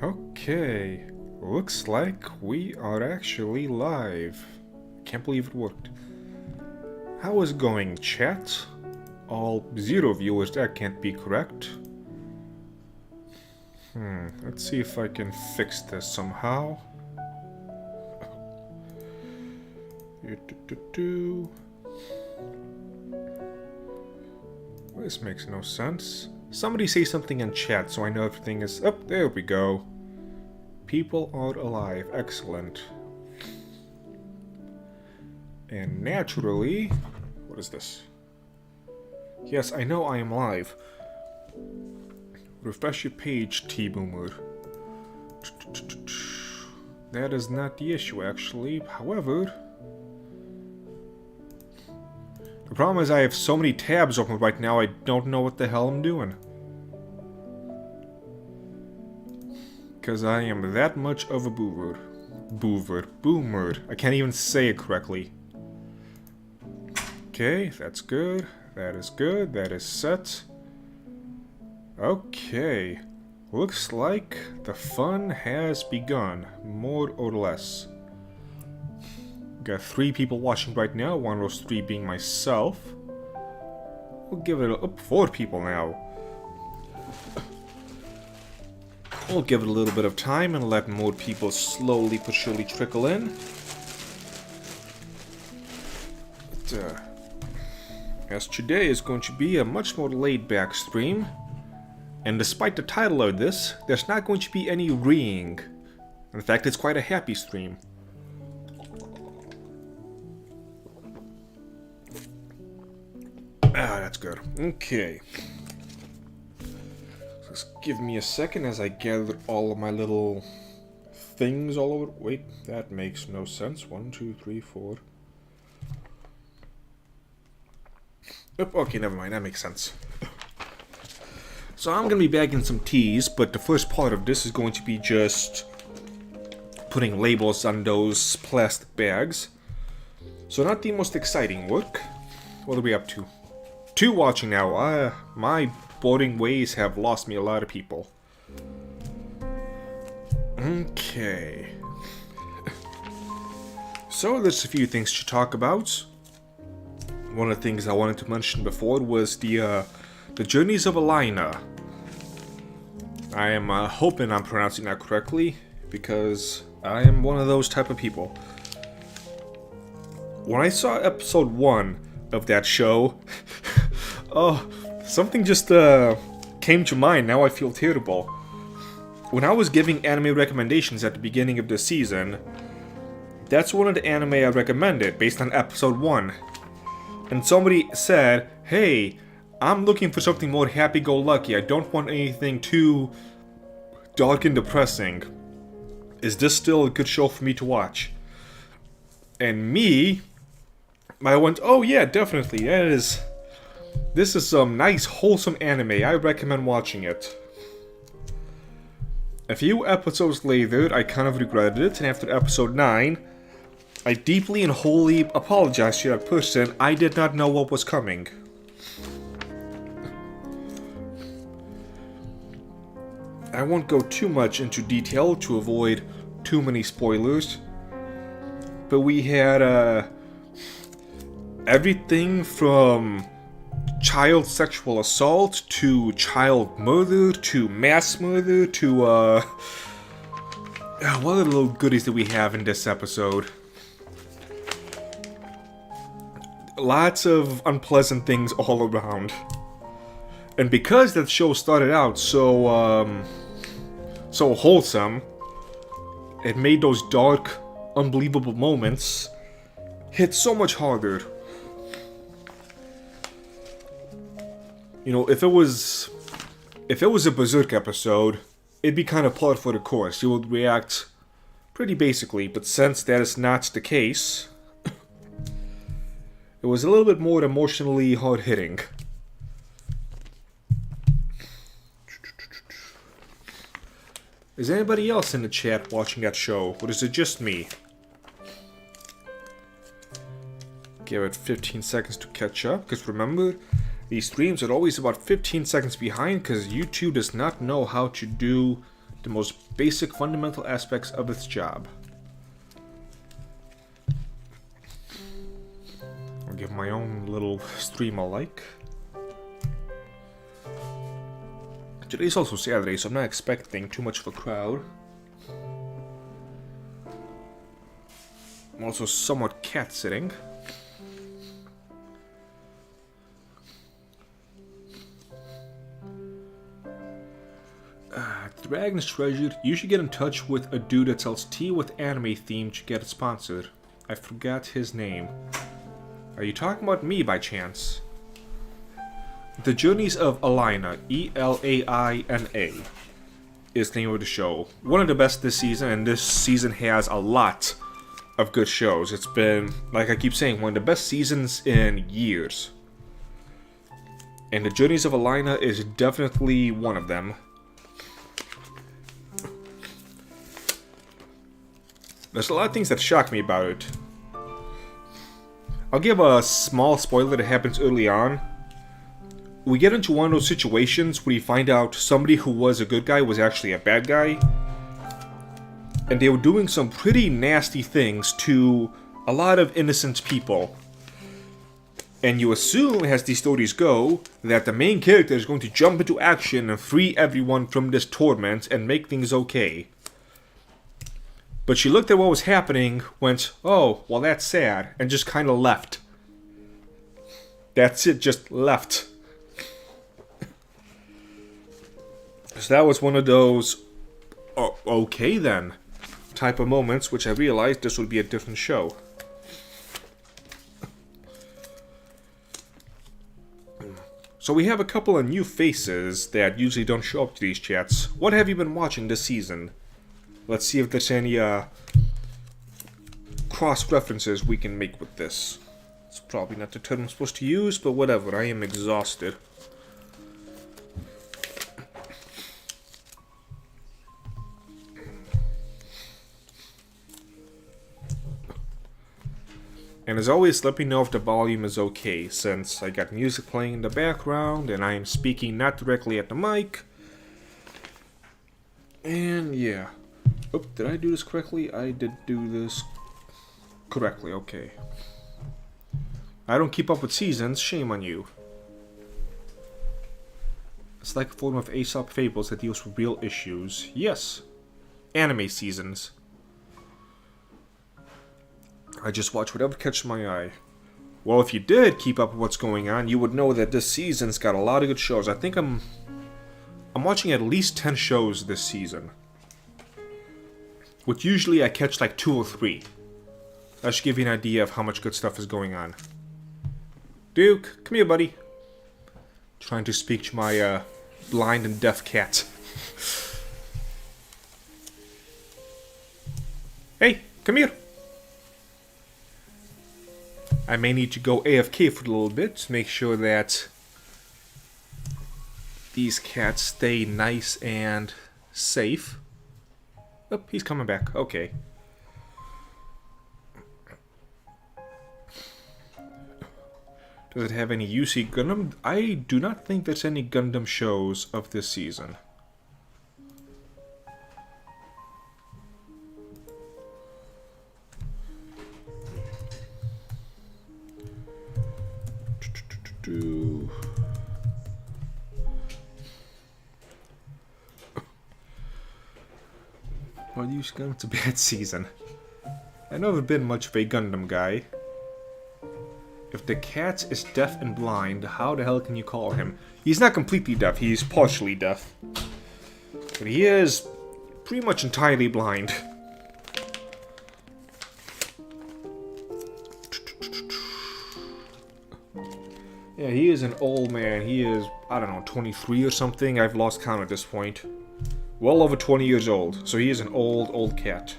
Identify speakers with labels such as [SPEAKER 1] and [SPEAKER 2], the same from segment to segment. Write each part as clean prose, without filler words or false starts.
[SPEAKER 1] Okay, looks like we are actually live. Can't believe it worked. How is it going, chat? All 0 viewers, that can't be correct. Let's see if I can fix this somehow. This makes no sense. Somebody say something in chat so I know everything is up. There we go. People are alive. Excellent. And naturally... What is this? Yes, I know I am live. Refresh your page, T-Boomer. That is not the issue, actually. However... The problem is I have so many tabs open right now, I don't know what the hell I'm doing. Because I am that much of a boomer. Boomer. I can't even say it correctly. Okay, that's good. That is good. That is set. Okay. Looks like the fun has begun, more or less. Got 3 people watching right now, one of those 3 being myself. We'll give it up 4 people now. We'll give it a little bit of time and let more people slowly but surely trickle in. But, as today is going to be a much more laid-back stream, and despite the title of this, there's not going to be any reeing. In fact, it's quite a happy stream. Ah, that's good. Okay. Just give me a second as I gather all of my little things all over. Wait, that makes no sense. 1, 2, 3, 4. Oop, okay, never mind. That makes sense. So I'm going to be bagging some teas, but the first part of this is going to be just putting labels on those plastic bags. So not the most exciting work. What are we up to? 2 watching now. My boring ways have lost me a lot of people. Okay. So there's a few things to talk about. One of the things I wanted to mention before was the journeys of Elena. I am hoping I'm pronouncing that correctly, because I am one of those type of people. When I saw episode 1 of that show, oh, something just came to mind. Now I feel terrible. When I was giving anime recommendations at the beginning of this season, that's one of the anime I recommended based on episode 1. And somebody said, hey, I'm looking for something more happy-go-lucky. I don't want anything too dark and depressing. Is this still a good show for me to watch? And I went, oh yeah, definitely. This is some nice, wholesome anime. I recommend watching it. A few episodes later, I kind of regretted it, and after episode 9, I deeply and wholly apologized to that person. I did not know what was coming. I won't go too much into detail to avoid too many spoilers, but we had everything from child sexual assault to child murder to mass murder to what are the little goodies that we have in this episode? Lots of unpleasant things all around. And because that show started out so wholesome, it made those dark, unbelievable moments hit so much harder. You know, if it was a Berserk episode, it'd be kind of par for the course. You would react pretty basically, but since that is not the case, it was a little bit more emotionally hard-hitting. Is anybody else in the chat watching that show, or is it just me? Give it 15 seconds to catch up, because remember, these streams are always about 15 seconds behind, because YouTube does not know how to do the most basic fundamental aspects of its job. I'll give my own little stream a like. Today's also Saturday, so I'm not expecting too much of a crowd. I'm also somewhat cat-sitting. Dragon's Treasure. You should get in touch with a dude that sells tea with anime theme to get it sponsored. I forgot his name. Are you talking about me by chance? The Journeys of Elena, E-L-A-I-N-A, is the name of the show. One of the best this season, and this season has a lot of good shows. It's been, like I keep saying, one of the best seasons in years. And The Journeys of Elena is definitely one of them. There's a lot of things that shock me about it. I'll give a small spoiler that happens early on. We get into one of those situations where you find out somebody who was a good guy was actually a bad guy. And they were doing some pretty nasty things to a lot of innocent people. And you assume, as these stories go, that the main character is going to jump into action and free everyone from this torment and make things okay. But she looked at what was happening, went, oh, well that's sad, and just kind of left. That's it, just left. So that was one of those, oh, okay then, type of moments, which I realized this would be a different show. So we have a couple of new faces that usually don't show up to these chats. What have you been watching this season? Let's see if there's any cross-references we can make with this. It's probably not the term I'm supposed to use, but whatever, I am exhausted. And as always, let me know if the volume is okay, since I got music playing in the background, and I am speaking not directly at the mic. And yeah. Oh, did I do this correctly? I did do this correctly, okay. I don't keep up with seasons, shame on you. It's like a form of Aesop Fables that deals with real issues. Yes. Anime seasons. I just watch whatever catches my eye. Well, if you did keep up with what's going on, you would know that this season's got a lot of good shows. I think I'm watching at least 10 shows this season. Which usually I catch like 2 or 3. That should give you an idea of how much good stuff is going on. Duke, come here, buddy. Trying to speak to my blind and deaf cat. Hey, come here. I may need to go AFK for a little bit to make sure that these cats stay nice and safe. Oh, he's coming back. Okay. Does it have any UC Gundam? I do not think there's any Gundam shows of this season. Well, you Gundam, it's a bad season. I've never been much of a Gundam guy. If the cat is deaf and blind, how the hell can you call him? He's not completely deaf, he's partially deaf. But he is pretty much entirely blind. Yeah, he is an old man. He is, I don't know, 23 or something. I've lost count at this point. Well over 20 years old. So he is an old cat.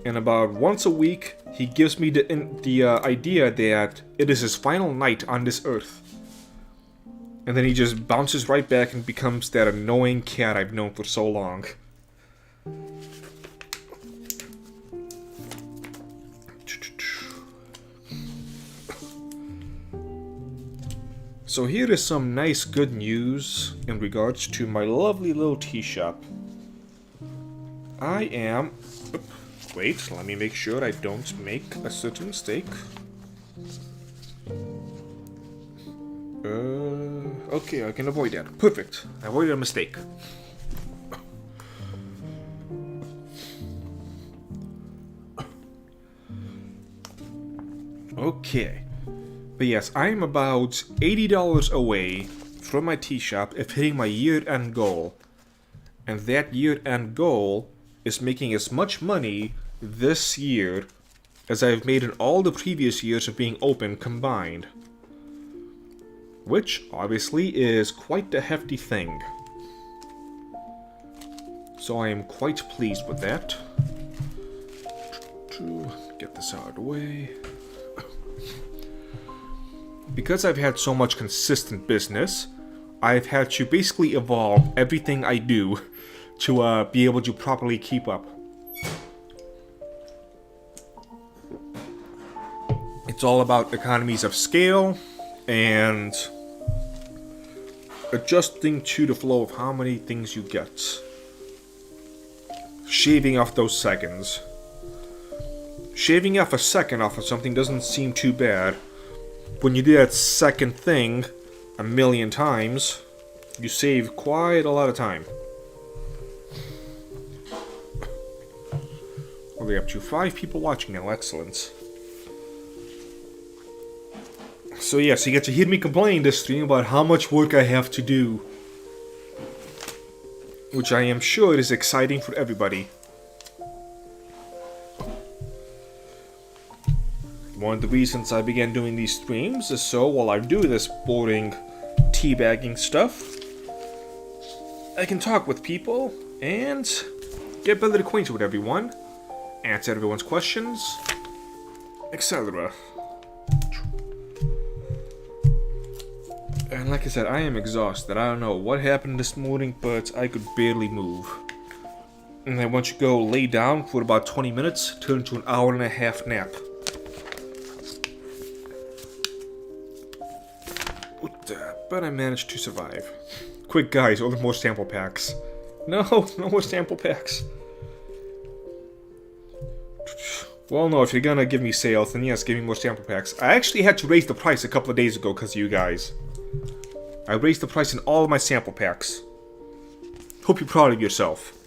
[SPEAKER 1] And about once a week, he gives me the idea that it is his final night on this earth. And then he just bounces right back and becomes that annoying cat I've known for so long. So here is some nice good news in regards to my lovely little tea shop. I am... Wait, let me make sure I don't make a certain mistake. Okay, I can avoid that. Perfect. I avoided a mistake. Okay. But yes, I am about $80 away from my tea shop of hitting my year-end goal. And that year-end goal is making as much money this year as I've made in all the previous years of being open combined. Which, obviously, is quite a hefty thing. So I am quite pleased with that. To get this out of the way. Because I've had so much consistent business, I've had to basically evolve everything I do to be able to properly keep up. It's all about economies of scale and adjusting to the flow of how many things you get. Shaving off those seconds. Shaving off a second off of something doesn't seem too bad. When you do that second thing a million times, you save quite a lot of time. Well, we're up to 5 people watching now, excellent. So yes, you get to hear me complain this stream about how much work I have to do. Which I am sure is exciting for everybody. One of the reasons I began doing these streams is so while I do this boring teabagging stuff, I can talk with people and get better acquainted with everyone, answer everyone's questions, etc. And like I said, I am exhausted. I don't know what happened this morning, but I could barely move. And I want you to go lay down for about 20 minutes, turn into an hour and a half nap. But I managed to survive. Quick guys, order more sample packs. No, no more sample packs. Well, no, if you're gonna give me sales, then yes, give me more sample packs. I actually had to raise the price a couple of days ago because of you guys. I raised the price in all of my sample packs. Hope you're proud of yourself.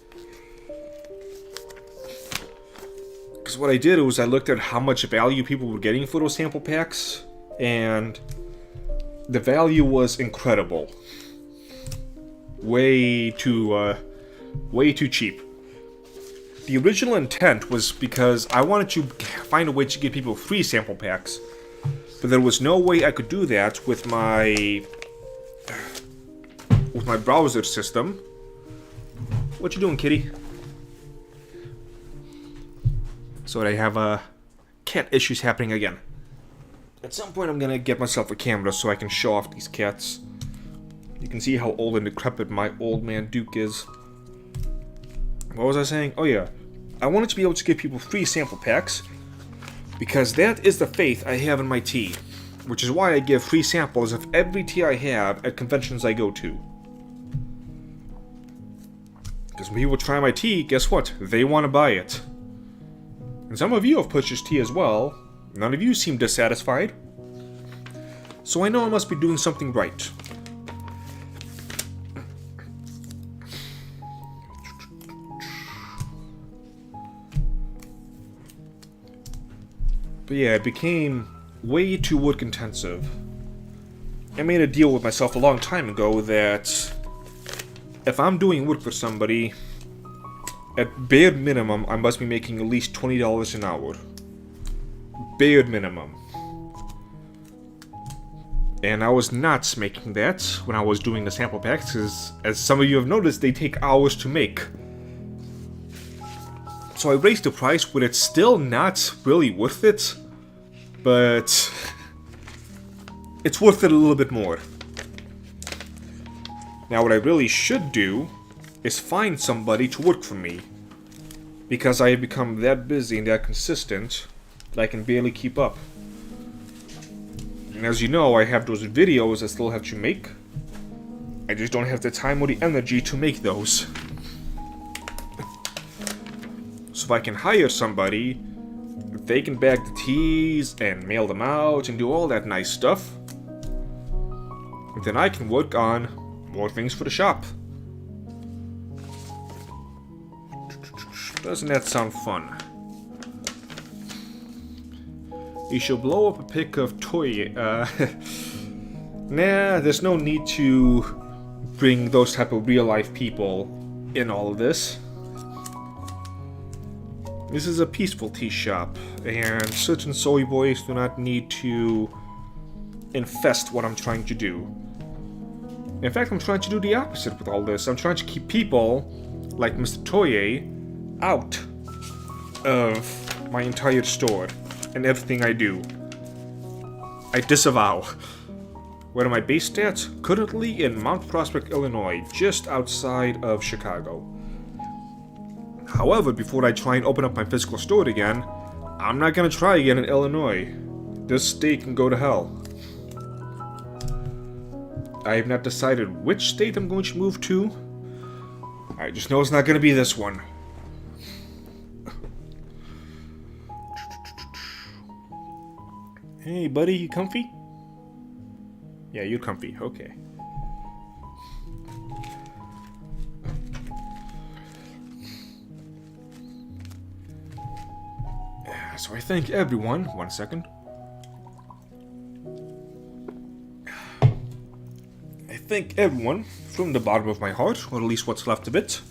[SPEAKER 1] Because what I did was I looked at how much value people were getting for those sample packs, and the value was incredible. Way too cheap. The original intent was because I wanted to find a way to give people free sample packs, but there was no way I could do that with my browser system. What you doing, kitty? So I have cat issues happening again. At some point I'm gonna get myself a camera so I can show off these cats. You can see how old and decrepit my old man Duke is. What was I saying? Oh yeah, I wanted to be able to give people free sample packs because that is the faith I have in my tea, which is why I give free samples of every tea I have at conventions I go to. Because when people try my tea, guess what? They want to buy it. And some of you have purchased tea as well. None of you seem dissatisfied. So I know I must be doing something right. But yeah, it became way too work intensive. I made a deal with myself a long time ago that if I'm doing work for somebody, at bare minimum, I must be making at least $20 an hour. Bare minimum. And I was not making that when I was doing the sample packs, because as some of you have noticed, they take hours to make. So I raised the price, but it's still not really worth it. But it's worth it a little bit more. Now what I really should do is find somebody to work for me. Because I have become that busy and that consistent that I can barely keep up. And as you know, I have those videos I still have to make. I just don't have the time or the energy to make those. So if I can hire somebody, they can bag the teas and mail them out and do all that nice stuff, then I can work on more things for the shop. Doesn't that sound fun? You shall blow up a pic of toy. Nah, there's no need to bring those type of real-life people in all of this. This is a peaceful tea shop, and certain soy boys do not need to infest what I'm trying to do. In fact, I'm trying to do the opposite with all this. I'm trying to keep people, like Mr. Toye, out of my entire store and everything I do. I disavow. Where am I based at? Currently in Mount Prospect, Illinois, just outside of Chicago. However, before I try and open up my physical store again, I'm not gonna try again in Illinois. This state can go to hell. I have not decided which state I'm going to move to. I just know it's not gonna be this one. Hey buddy, you comfy? Yeah, you're comfy, okay. So I thank everyone, 1 second. I thank everyone from the bottom of my heart, or at least what's left of it,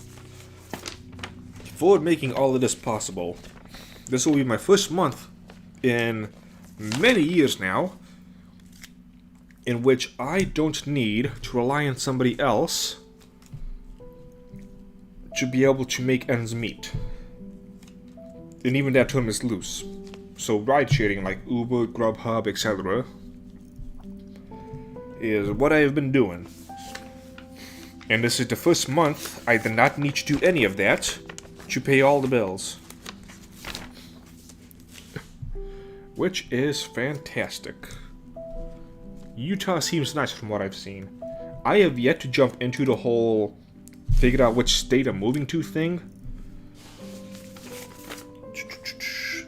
[SPEAKER 1] for making all of this possible. This will be my first month in many years now in which I don't need to rely on somebody else to be able to make ends meet. And even that term is loose. So ride sharing like Uber, Grubhub, etc. is what I have been doing. And this is the first month I did not need to do any of that to pay all the bills. Which is fantastic. Utah seems nice from what I've seen. I have yet to jump into the whole figure out which state I'm moving to thing.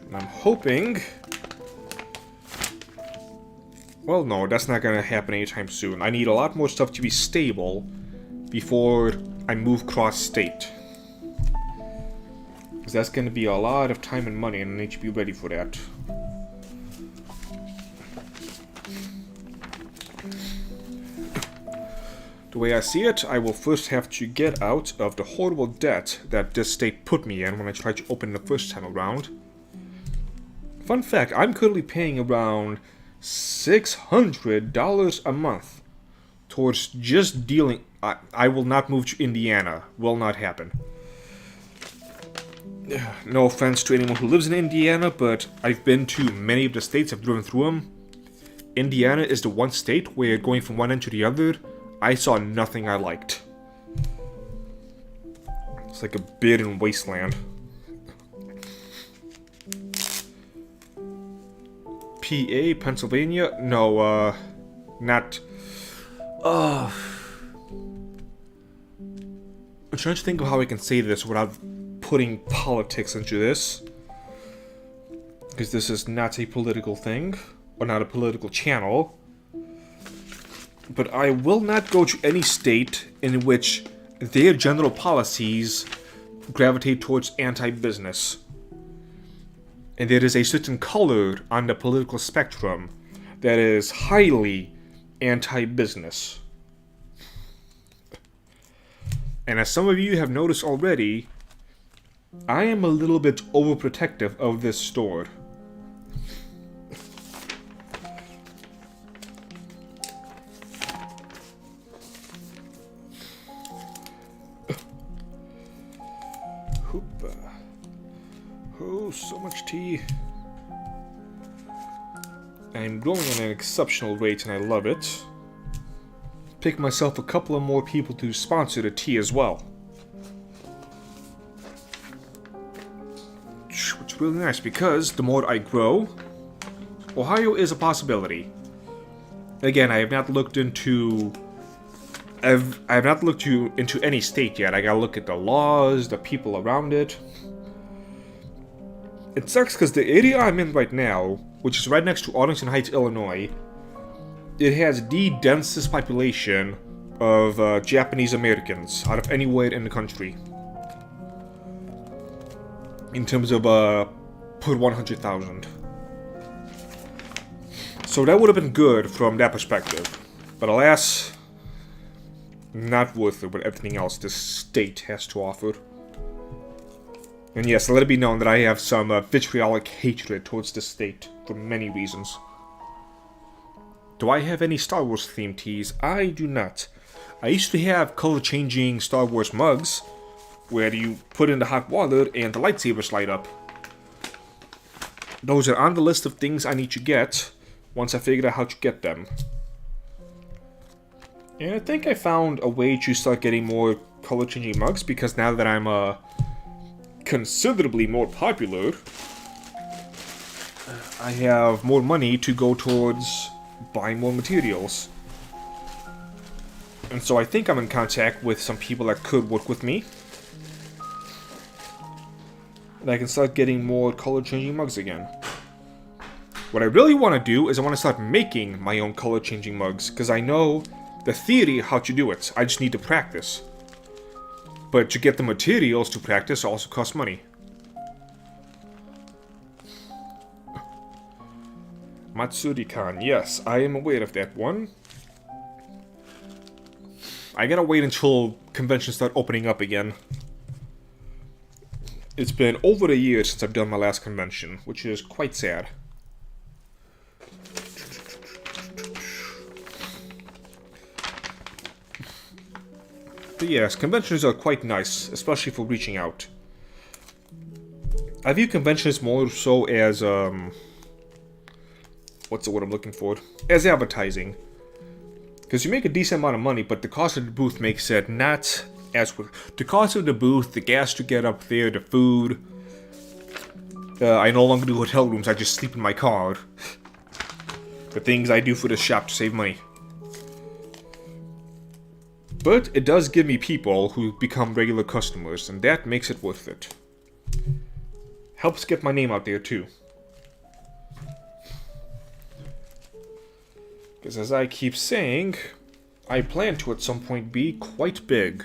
[SPEAKER 1] And I'm hoping... Well, no, that's not gonna happen anytime soon. I need a lot more stuff to be stable before I move cross-state. Because that's gonna be a lot of time and money, and I need to be ready for that. The way I see it, I will first have to get out of the horrible debt that this state put me in when I tried to open the first time around. Fun fact, I'm currently paying around $600 a month towards just dealing... I will not move to Indiana. Will not happen. No offense to anyone who lives in Indiana, but I've been to many of the states, I've driven through them. Indiana is the one state where going from one end to the other, I saw nothing I liked. It's like a barren wasteland. PA, Pennsylvania? No, not... I'm trying to think of how I can say this without putting politics into this. Because this is not a political thing, or not a political channel. But I will not go to any state in which their general policies gravitate towards anti-business. And there is a certain color on the political spectrum that is highly anti-business. And as some of you have noticed already, I am a little bit overprotective of this store. Oh, so much tea. I'm growing at an exceptional rate and I love it. Pick myself a couple of more people to sponsor the tea as well. Which is really nice because the more I grow, Ohio is a possibility. Again, I have not looked into... I have not looked into any state yet. I gotta look at the laws, the people around it. It sucks because the area I'm in right now, which is right next to Arlington Heights, Illinois, it has the densest population of Japanese Americans out of anywhere in the country. In terms of per 100,000. So that would have been good from that perspective. But alas, not worth it with everything else this state has to offer. And yes, let it be known that I have some vitriolic hatred towards this state for many reasons. Do I have any Star Wars themed teas? I do not. I used to have color-changing Star Wars mugs, where you put in the hot water and the lightsabers light up. Those are on the list of things I need to get, once I figure out how to get them. And I think I found a way to start getting more color-changing mugs, because now that I'm considerably more popular, I have more money to go towards buying more materials. And so I think I'm in contact with some people that could work with me. And I can start getting more color-changing mugs again. What I really want to do is I want to start making my own color-changing mugs, because I know the theory how to do it. I just need to practice. But to get the materials to practice also costs money. Matsuri-kan, yes, I am aware of that one. I gotta wait until conventions start opening up again. It's been over a year since I've done my last convention, which is quite sad. But yes, conventions are quite nice, especially for reaching out. I view conventions more so as, what's the word I'm looking for? As advertising. Because you make a decent amount of money, but the cost of the booth makes it not as worth. The cost of the booth, the gas to get up there, the food. I no longer do hotel rooms, I just sleep in my car. The things I do for the shop to save money. But it does give me people who become regular customers, and that makes it worth it. Helps get my name out there too. Because as I keep saying, I plan to at some point be quite big.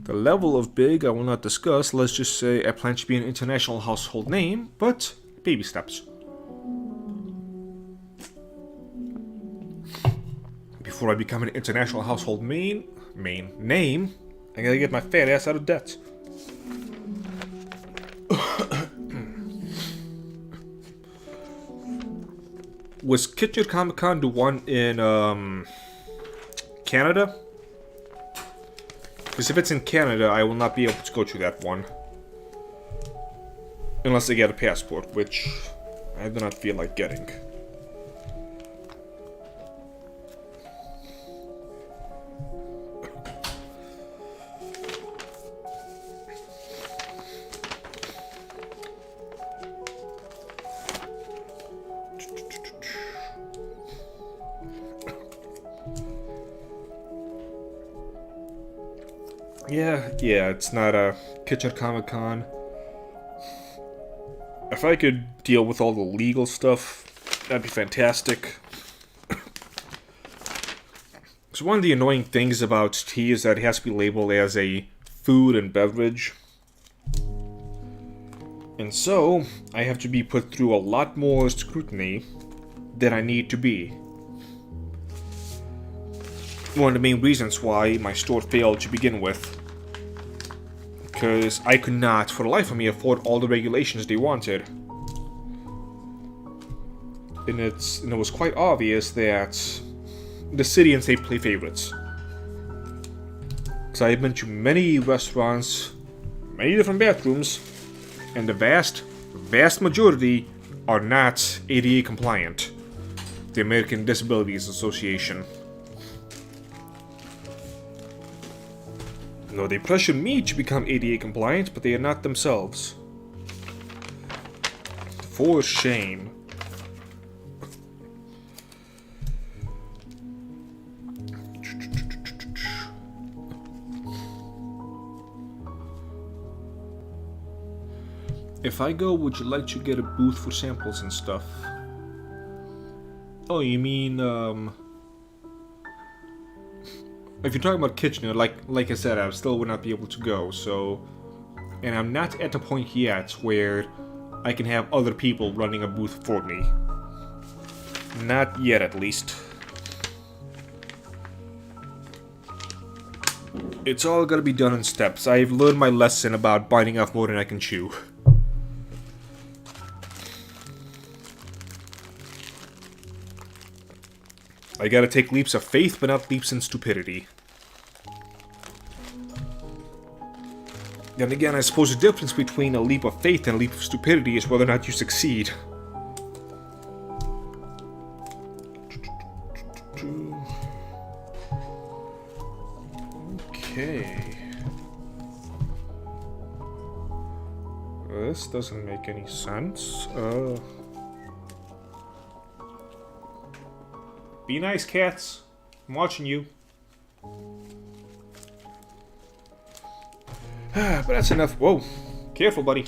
[SPEAKER 1] The level of big I will not discuss, let's just say I plan to be an international household name, but baby steps. Before I become an international household name, I gotta get my fat ass out of debt. Was Kitchener Comic Con the one in Canada? Because if it's in Canada, I will not be able to go to that one. Unless I get a passport, which I do not feel like getting. Yeah, it's not a Kitchener Comic Con. If I could deal with all the legal stuff, that'd be fantastic. So one of the annoying things about tea is that it has to be labeled as a food and beverage. And so, I have to be put through a lot more scrutiny than I need to be. One of the main reasons why my store failed to begin with. Because I could not, for the life of me, afford all the regulations they wanted. And it was quite obvious that the city and state play favorites. Because I have been to many restaurants, many different bathrooms, and the vast majority are not ADA compliant. The American Disabilities Association. No, they pressure me to become ADA compliant, but they are not themselves. For shame. If I go, would you like to get a booth for samples and stuff? Oh, you mean, if you're talking about Kitchener, like I said, I still would not be able to go, so... And I'm not at the point yet where I can have other people running a booth for me. Not yet, at least. It's all gotta be done in steps. I've learned my lesson about biting off more than I can chew. I gotta take leaps of faith, but not leaps in stupidity. Then again, I suppose the difference between a leap of faith and a leap of stupidity is whether or not you succeed. Okay. This doesn't make any sense. Be nice, cats. I'm watching you. But that's enough. Whoa. Careful, buddy.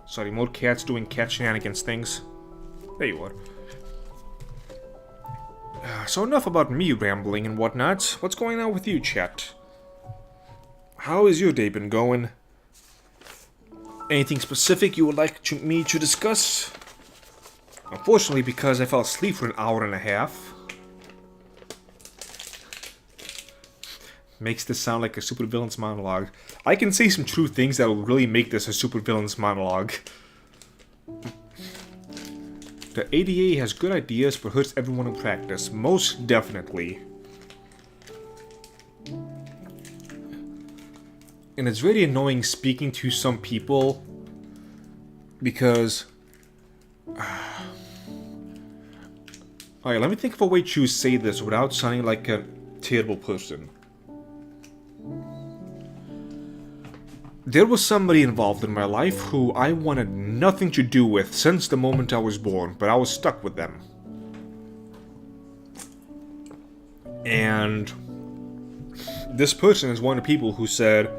[SPEAKER 1] Sorry, more cats doing cat shenanigans things. There you are. So enough about me rambling and whatnot. What's going on with you, chat? How has your day been going? Anything specific you would like me to discuss? Unfortunately, because I fell asleep for an hour and a half. Makes this sound like a supervillain's monologue. I can say some true things that will really make this a supervillain's monologue. The ADA has good ideas but hurts everyone in practice. Most definitely. And it's really annoying speaking to some people because... Alright, let me think of a way to say this without sounding like a terrible person. There was somebody involved in my life who I wanted nothing to do with since the moment I was born, but I was stuck with them. And this person is one of the people who said,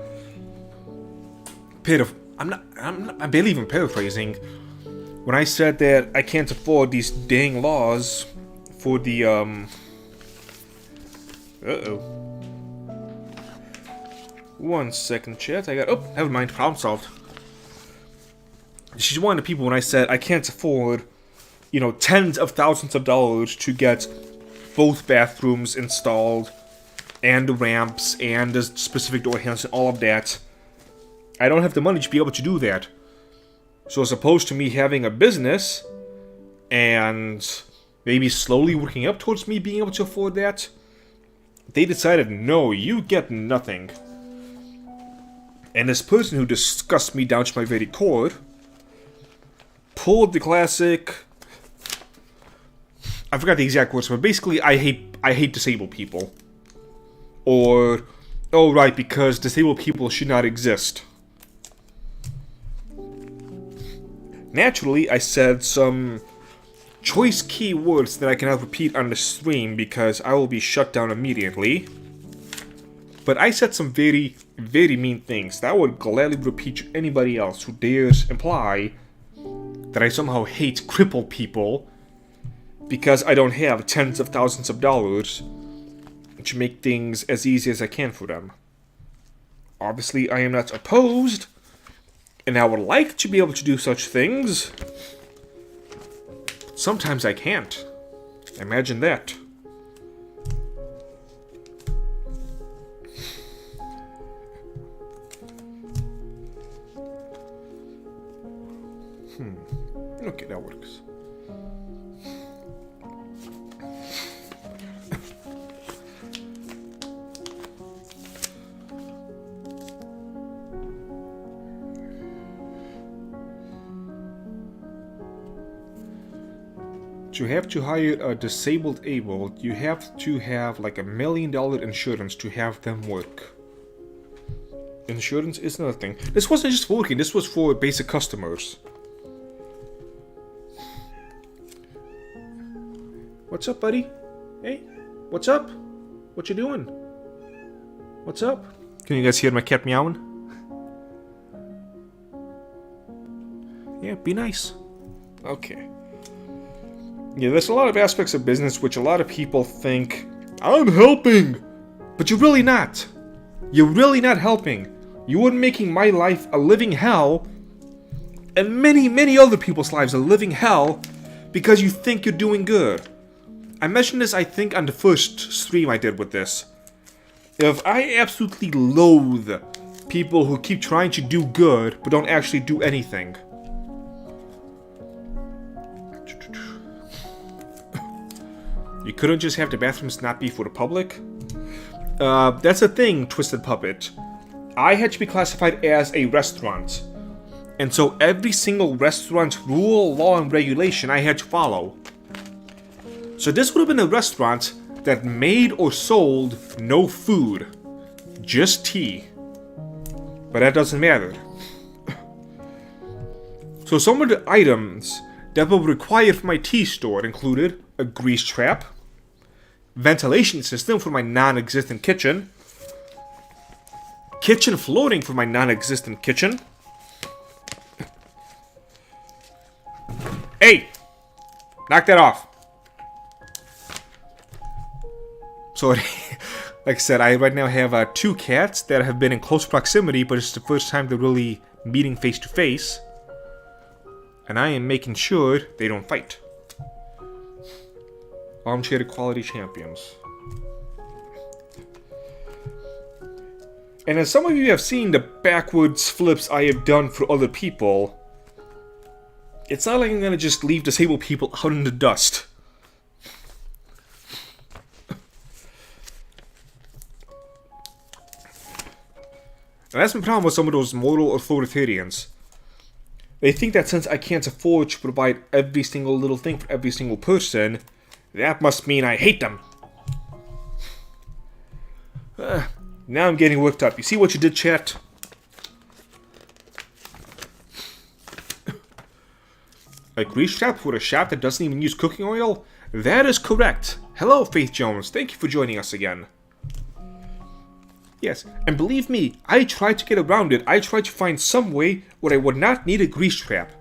[SPEAKER 1] I barely even paraphrasing, when I said that I can't afford these dang laws for the, One second, chat. Oh, never mind. Problem solved. She's one of the people when I said I can't afford, tens of thousands of dollars to get both bathrooms installed, and the ramps, and the specific door handles, and all of that. I don't have the money to be able to do that. So as opposed to me having a business, and maybe slowly working up towards me being able to afford that, they decided, no, you get nothing. And this person who disgusts me down to my very core pulled the classic... I forgot the exact words, but basically I hate disabled people. Or, oh right, because disabled people should not exist. Naturally, I said some choice keywords that I cannot repeat on the stream because I will be shut down immediately. But I said some very, very mean things that I would gladly repeat to anybody else who dares imply that I somehow hate crippled people because I don't have tens of thousands of dollars to make things as easy as I can for them. Obviously, I am not opposed, and I would like to be able to do such things. But sometimes I can't. Imagine that. Okay, that works. To have to hire a disabled able, you have to have like $1 million insurance to have them work. Insurance is another thing. This wasn't just for working, this was for basic customers. What's up, buddy? Hey, what's up? What you doing? What's up? Can you guys hear my cat meowing? Yeah, be nice. Okay. Yeah, there's a lot of aspects of business which a lot of people think, I'm helping! But you're really not. You're really not helping. You are making my life a living hell, and many, many other people's lives a living hell, because you think you're doing good. I mentioned this, I think, on the first stream I did with this. If I absolutely loathe people who keep trying to do good, but don't actually do anything. You couldn't just have the bathrooms not be for the public? That's a thing, Twisted Puppet. I had to be classified as a restaurant. And so every single restaurant rule, law, and regulation I had to follow. So this would have been a restaurant that made or sold no food. Just tea. But that doesn't matter. So some of the items that were required for my tea store included a grease trap, ventilation system for my non-existent kitchen, kitchen flooring for my non-existent kitchen. Hey! Knock that off. So, like I said, I right now have 2 cats that have been in close proximity, but it's the first time they're really meeting face to face. And I am making sure they don't fight. Armchair Equality Champions. And as some of you have seen the backwards flips I have done for other people, it's not like I'm gonna just leave disabled people out in the dust. And that's my problem with some of those moral authoritarians. They think that since I can't afford to provide every single little thing for every single person, that must mean I hate them. Now I'm getting worked up. You see what you did, chat? A grease trap for a shop that doesn't even use cooking oil? That is correct. Hello, Faith Jones. Thank you for joining us again. Yes, and believe me, I tried to get around it. I tried to find some way where I would not need a grease trap.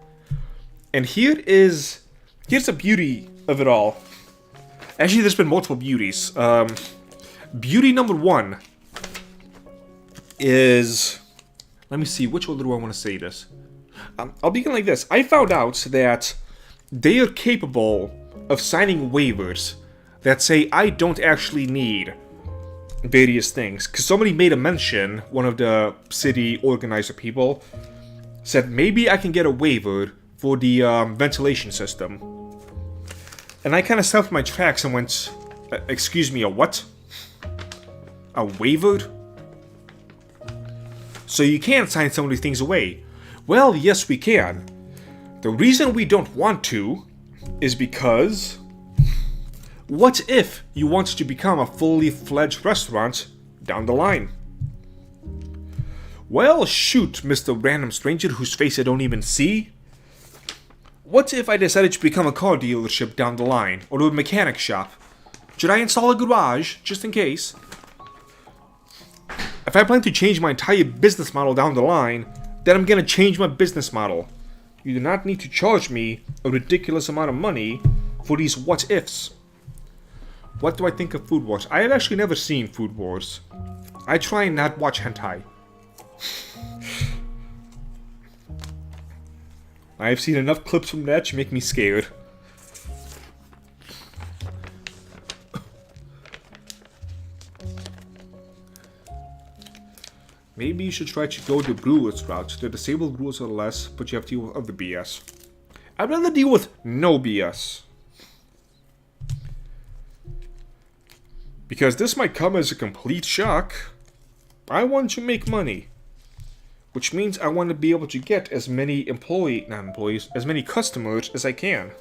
[SPEAKER 1] And here's the beauty of it all. Actually, there's been multiple beauties. Beauty number 1 is... Let me see, which order do I want to say this? I'll begin like this. I found out that they are capable of signing waivers that say I don't actually need various things. Because somebody made a mention, one of the city organizer people, said maybe I can get a waiver for the ventilation system. And I kind of stopped my tracks and went, excuse me, a what? A waiver? So you can't sign some of these things away. Well, yes we can. The reason we don't want to is because... What if you want to become a fully fledged restaurant down the line? Well, shoot, Mr. Random Stranger whose face I don't even see. What if I decided to become a car dealership down the line, or a mechanic shop? Should I install a garage, just in case? If I plan to change my entire business model down the line, then I'm gonna change my business model. You do not need to charge me a ridiculous amount of money for these what-ifs. What do I think of Food Wars? I have actually never seen Food Wars. I try and not watch hentai. I have seen enough clips from that to make me scared. Maybe you should try to go the brewers route. The disabled rules are less, but you have to deal with other BS. I'd rather deal with no BS. Because this might come as a complete shock. I want to make money. Which means I want to be able to get as many as many customers as I can.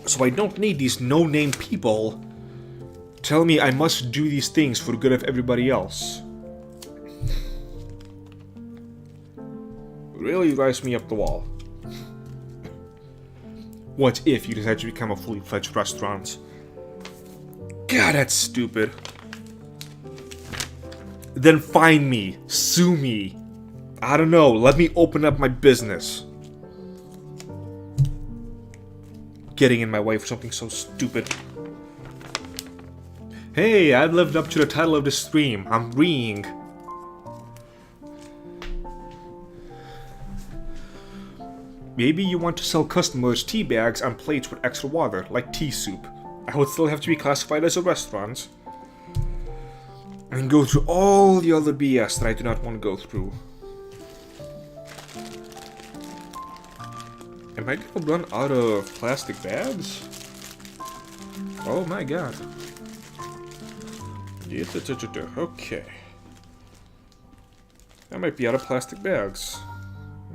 [SPEAKER 1] So I don't need these no-name people telling me I must do these things for the good of everybody else. Really drives me up the wall. What if you decide to become a fully fledged restaurant? God, that's stupid. Then find me, sue me, I don't know. Let me open up my business. Getting in my way for something so stupid. Hey, I've lived up to the title of this stream. I'm reeing. Maybe you want to sell customers tea bags and plates with extra water, like tea soup. I would still have to be classified as a restaurant. And go through all the other BS that I do not want to go through. Am I gonna run out of plastic bags? Oh my god. Okay. I might be out of plastic bags.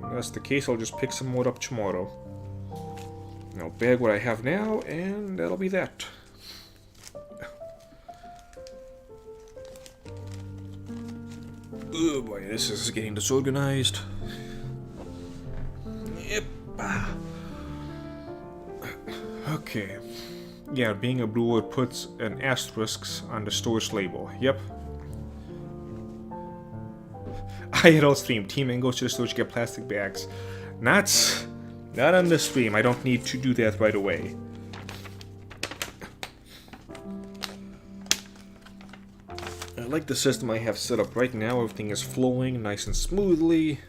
[SPEAKER 1] If that's the case, I'll just pick some more up tomorrow. And I'll bag what I have now, and that'll be that. Oh boy, this is getting disorganized. Yep. Okay. Yeah, being a brewer puts an asterisk on the store's label. Yep. I had all stream. Team and goes to the store to get plastic bags. Not on this stream. I don't need to do that right away. I like the system I have set up right now. Everything is flowing nice and smoothly.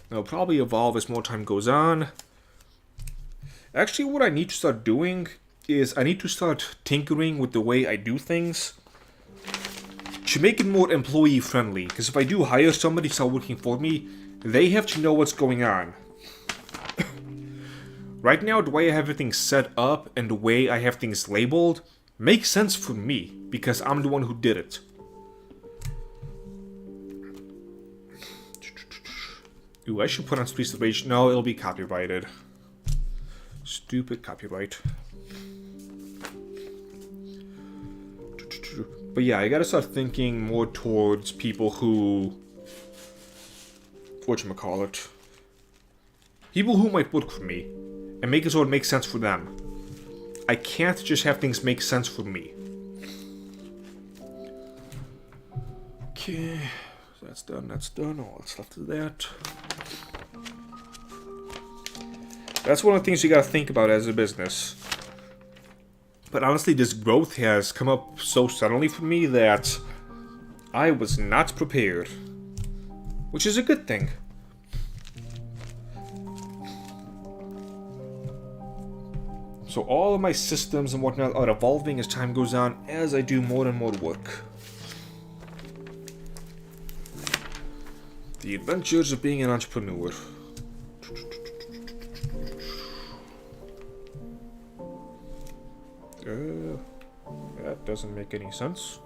[SPEAKER 1] It'll probably evolve as more time goes on. Actually, what I need to start doing is I need to start tinkering with the way I do things to make it more employee friendly. Because if I do hire somebody to start working for me, they have to know what's going on. Right now, the way I have everything set up and the way I have things labeled makes sense for me because I'm the one who did it. Ooh, I should put on Streets of Rage. No, it'll be copyrighted. Stupid copyright. But yeah, I gotta start thinking more towards people who... whatchamacallit. People who might work for me. And make it so it makes sense for them. I can't just have things make sense for me. Okay. That's done, that's done. All that's left is that. That's one of the things you gotta think about as a business. But honestly, this growth has come up so suddenly for me that I was not prepared. Which is a good thing. So all of my systems and whatnot are evolving as time goes on as I do more and more work. The adventures of being an entrepreneur. That doesn't make any sense.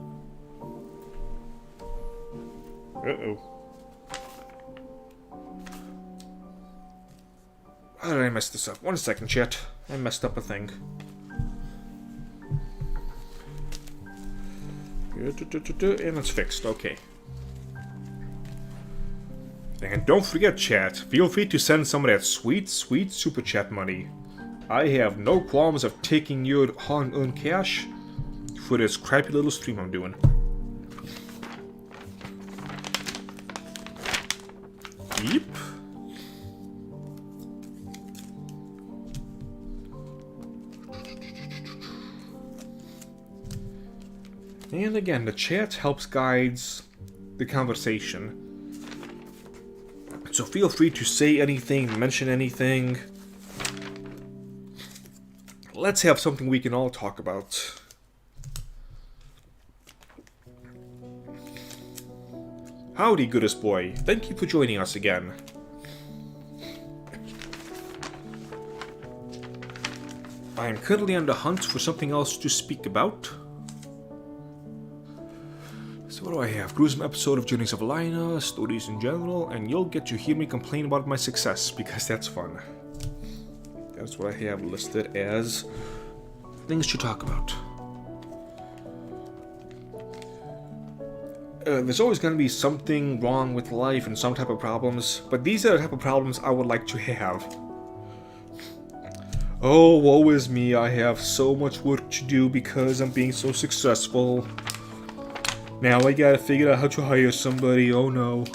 [SPEAKER 1] Uh-oh. How did I mess this up? 1 second, chat. I messed up a thing. And it's fixed, okay. And don't forget, chat, feel free to send some of that sweet, sweet super chat money. I have no qualms of taking your hard-earned cash for this crappy little stream I'm doing. Yep. And again, the chat helps guides the conversation. So feel free to say anything, mention anything. Let's have something we can all talk about. Howdy, goodest boy. Thank you for joining us again. I am currently on the hunt for something else to speak about. So what do I have? Gruesome episode of Journeys of Elina, stories in general, and you'll get to hear me complain about my success, because that's fun. That's what I have listed as things to talk about. There's always going to be something wrong with life and some type of problems, but these are the type of problems I would like to have. Oh, woe is me, I have so much work to do because I'm being so successful. Now I gotta figure out how to hire somebody, oh no.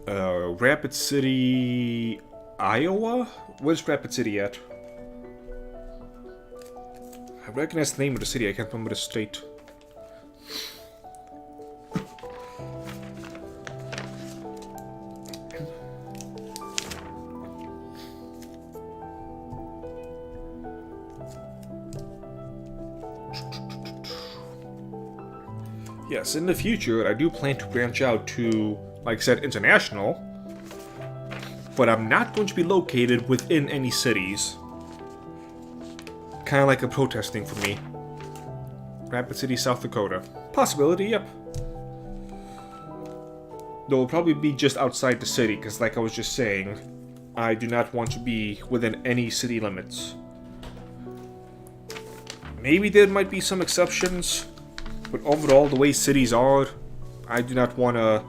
[SPEAKER 1] Rapid City, Iowa? Where's Rapid City at? I recognize the name of the city, I can't remember the state. Yes, in the future, I do plan to branch out to, like I said, international. But I'm not going to be located within any cities. Kind of like a protesting for me. Rapid City, South Dakota. Possibility, yep. Though it'll probably be just outside the city, because like I was just saying, I do not want to be within any city limits. Maybe there might be some exceptions. But overall, the way cities are, I do not want to...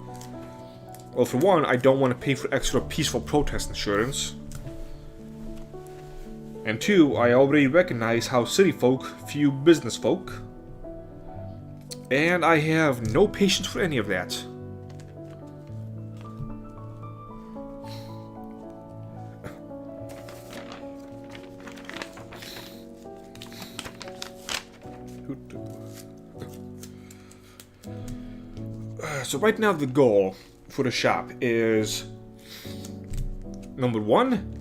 [SPEAKER 1] Well, for one, I don't want to pay for extra peaceful protest insurance. And two, I already recognize how city folk view business folk. And I have no patience for any of that. So right now the goal for the shop is, number one,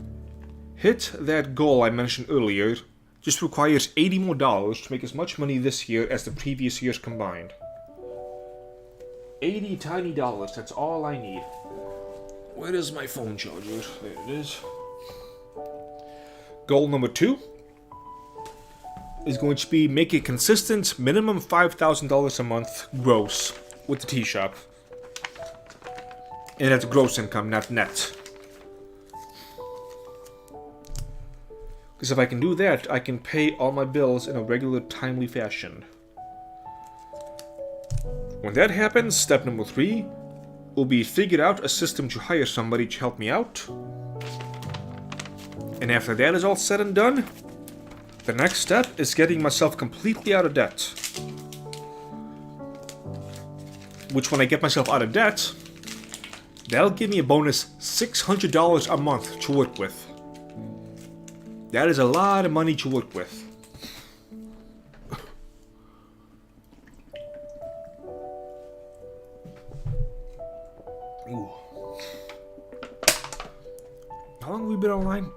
[SPEAKER 1] hit that goal I mentioned earlier. Just requires $80 more to make as much money this year as the previous years combined. 80 tiny dollars, that's all I need. Where is my phone charger? There it is. Goal number two is going to be make a consistent minimum $5,000 a month gross with the tea shop. And that's gross income, not net. Because if I can do that, I can pay all my bills in a regular, timely fashion. When that happens, step number three will be figure out a system to hire somebody to help me out. And after that is all said and done, the next step is getting myself completely out of debt. Which, when I get myself out of debt, that'll give me a bonus $600 a month to work with. That is a lot of money to work with. Ooh. How long have we been online?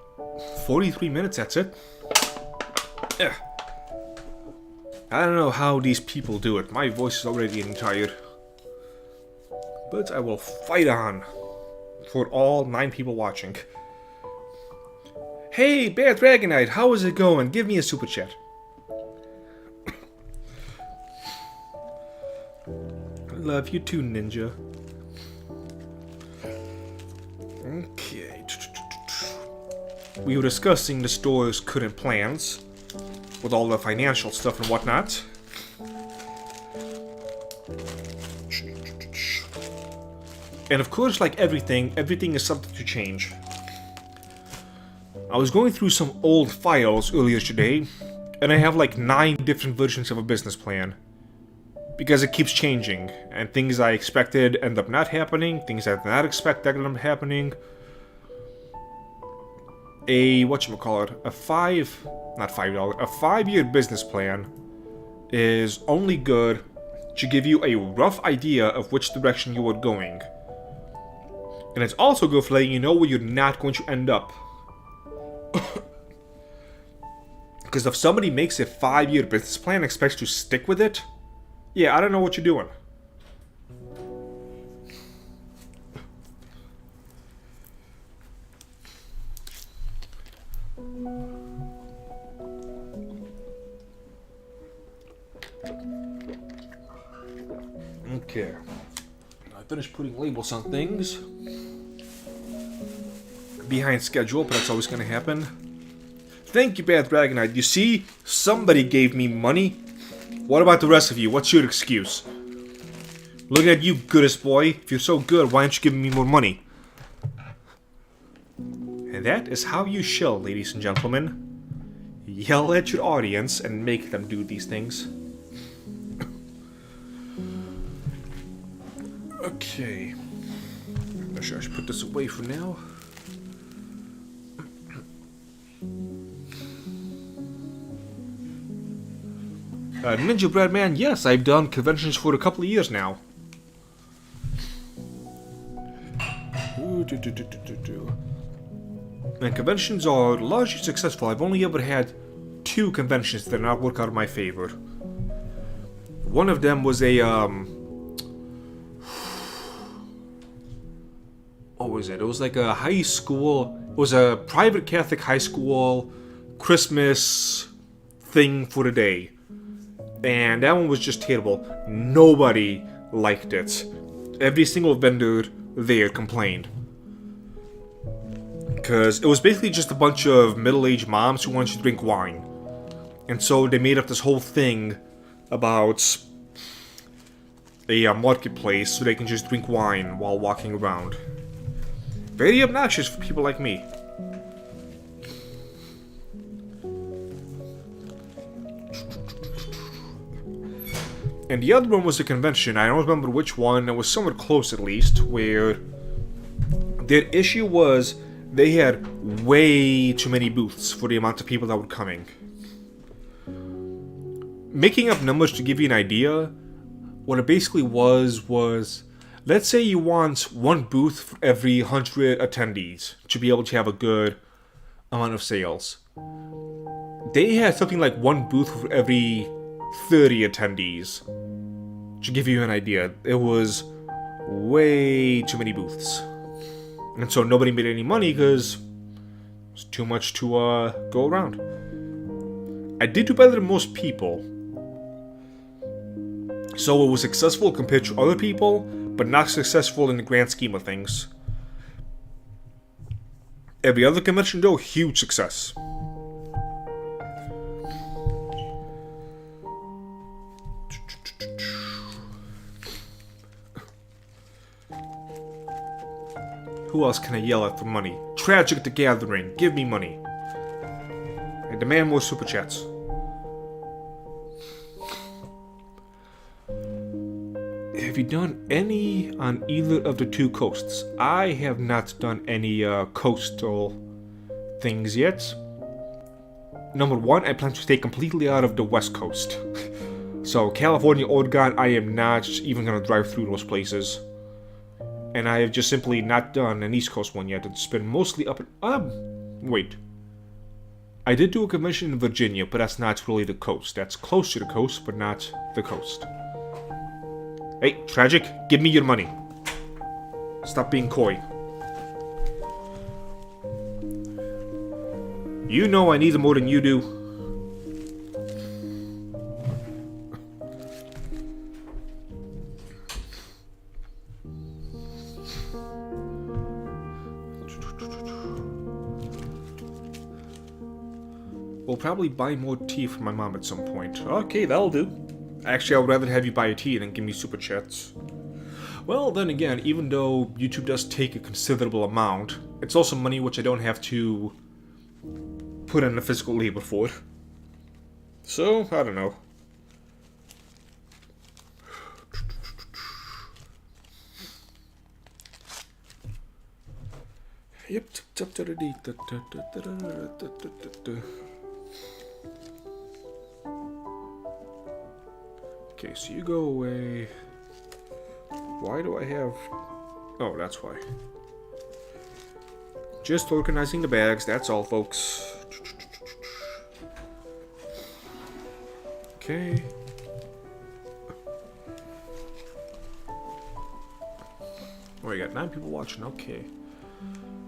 [SPEAKER 1] 43 minutes, that's it. Yeah. I don't know how these people do it. My voice is already getting tired. But I will fight on for all 9 people watching. Hey, Bad Dragonite, how is it going? Give me a super chat. I love you too, Ninja. Okay. We were discussing the store's current plans with all the financial stuff and whatnot. And of course, like everything is subject to change. I was going through some old files earlier today, and I have like 9 different versions of a business plan. Because it keeps changing, and things I expected end up not happening, things I did not expect end up happening. A 5-year business plan is only good to give you a rough idea of which direction you are going. And it's also good for letting you know where you're not going to end up. Because if somebody makes a 5-year business plan and expects to stick with it, yeah, I don't know what you're doing. Okay. I finished putting labels on things. Behind schedule, but that's always going to happen. Thank you, Bad Dragonite. You see, somebody gave me money. What about the rest of you? What's your excuse? Looking at you, goodest boy. If you're so good, why aren't you giving me more money? And that is how you shill, ladies and gentlemen. Yell at your audience and make them do these things. Okay. I should put this away for now. Ninja Bread Man, yes, I've done conventions for a couple of years now. And conventions are largely successful. I've only ever had 2 conventions that did not work out in my favor. One of them was a, what was it? It was like a high school, it was a private Catholic high school Christmas thing for the day. And that one was just terrible. Nobody liked it. Every single vendor there complained. Because it was basically just a bunch of middle-aged moms who wanted to drink wine. And so they made up this whole thing about a marketplace so they can just drink wine while walking around. Very obnoxious for people like me. And the other one was a convention, I don't remember which one, it was somewhere close at least, where their issue was they had way too many booths for the amount of people that were coming. Making up numbers to give you an idea, what it basically was, let's say you want 1 booth for every 100 attendees to be able to have a good amount of sales. They had something like 1 booth for every 30 attendees. To give you an idea, it was way too many booths. And so nobody made any money because it was too much to go around. I did do better than most people. So it was successful compared to other people, but not successful in the grand scheme of things. Every other convention though, huge success. Who else can I yell at for money? Tragic the Gathering, give me money. I demand more super chats. Have you done any on either of the 2 coasts? I have not done any coastal things yet. Number 1, I plan to stay completely out of the West Coast. So California, Oregon, I am not even going to drive through those places. And I have just simply not done an East Coast one yet. It's been mostly up in... wait. I did do a convention in Virginia, but that's not really the coast. That's close to the coast, but not the coast. Hey, Tragic, give me your money. Stop being coy. You know I need it more than you do. We'll probably buy more tea for my mom at some point. Okay, that'll do. Actually, I would rather have you buy a tea than give me super chats. Well, then again, even though YouTube does take a considerable amount, it's also money which I don't have to put in the physical labor for. So, I don't know. Yep. Okay, so you go away. Why do I have... Oh, that's why. Just organizing the bags, that's all, folks. Okay. Oh, we got 9 people watching, okay.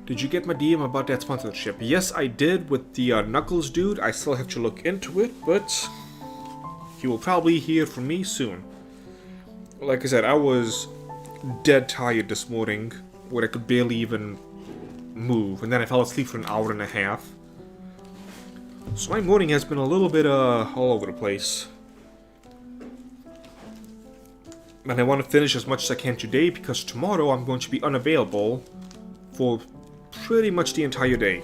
[SPEAKER 1] Did you get my DM about that sponsorship? Yes, I did with the Knuckles dude. I still have to look into it, but... you will probably hear from me soon. Like I said, I was dead tired this morning, where I could barely even move, and then I fell asleep for an hour and a half. So my morning has been a little bit all over the place. And I want to finish as much as I can today, because tomorrow I'm going to be unavailable for pretty much the entire day.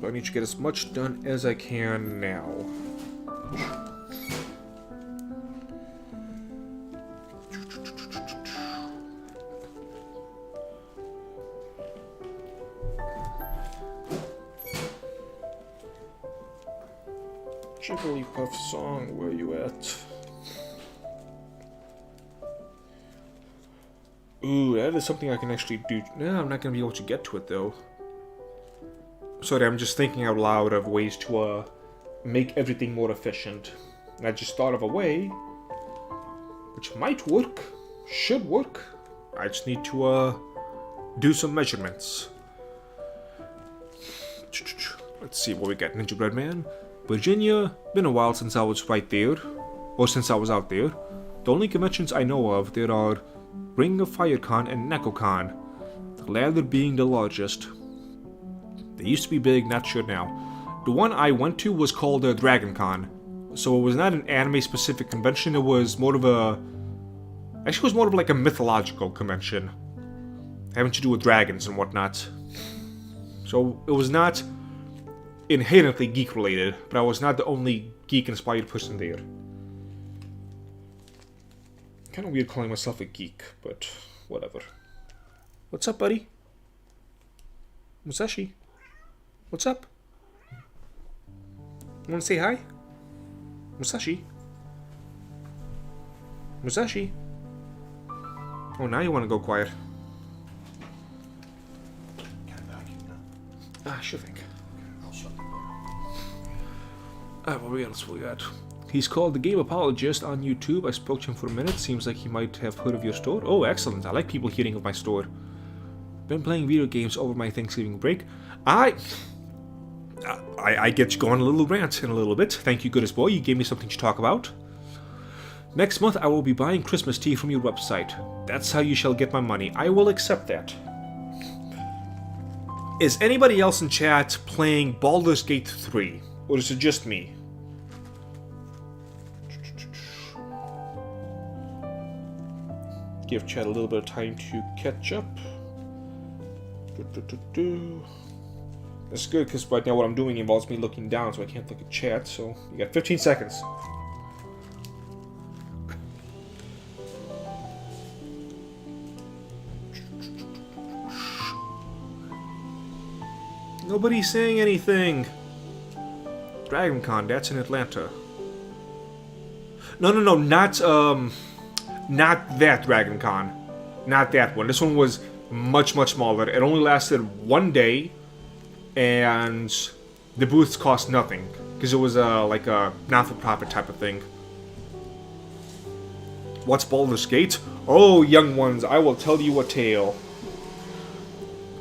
[SPEAKER 1] I need to get as much done as I can now. Jigglypuff song, where you at? Ooh, that is something I can actually do. No, I'm not gonna be able to get to it though. Sorry, I'm just thinking out loud of ways to make everything more efficient. And I just thought of a way which might work, should work. I just need to do some measurements. Let's see what we got. Ninja Bread Man. Virginia. Been a while since I was right there. Or since I was out there. The only conventions I know of, there are Ring of Fire Con and NecoCon. The latter being the largest. They used to be big, not sure now. The one I went to was called Dragon Con. So it was not an anime specific convention, it was more of a... Actually it was more of like a mythological convention. Having to do with dragons and whatnot. So it was not inherently geek related, but I was not the only geek inspired person there. Kind of weird calling myself a geek, but whatever. What's up, buddy? Musashi? What's up? You wanna say hi? Musashi? Musashi? Oh, now you wanna go quiet. Ah, sure thing. What else we got? He's called the Game Apologist on YouTube. I spoke to him for a minute. Seems like he might have heard of your store. Oh, excellent. I like people hearing of my store. Been playing video games over my Thanksgiving break. I get you going a little rant in a little bit. Thank you, goodest boy. You gave me something to talk about. Next month, I will be buying Christmas tea from your website. That's how you shall get my money. I will accept that. Is anybody else in chat playing Baldur's Gate 3? Or is it just me? Give chat a little bit of time to catch up. That's good, because right now what I'm doing involves me looking down, so I can't look at chat, so you got 15 seconds. Nobody's saying anything. DragonCon, that's in Atlanta. No, not that DragonCon. Not that one. This one was much smaller. It only lasted one day, and the booths cost nothing because it was like a not-for-profit type of thing. What's Baldur's Gate? Oh, young ones, I will tell you a tale.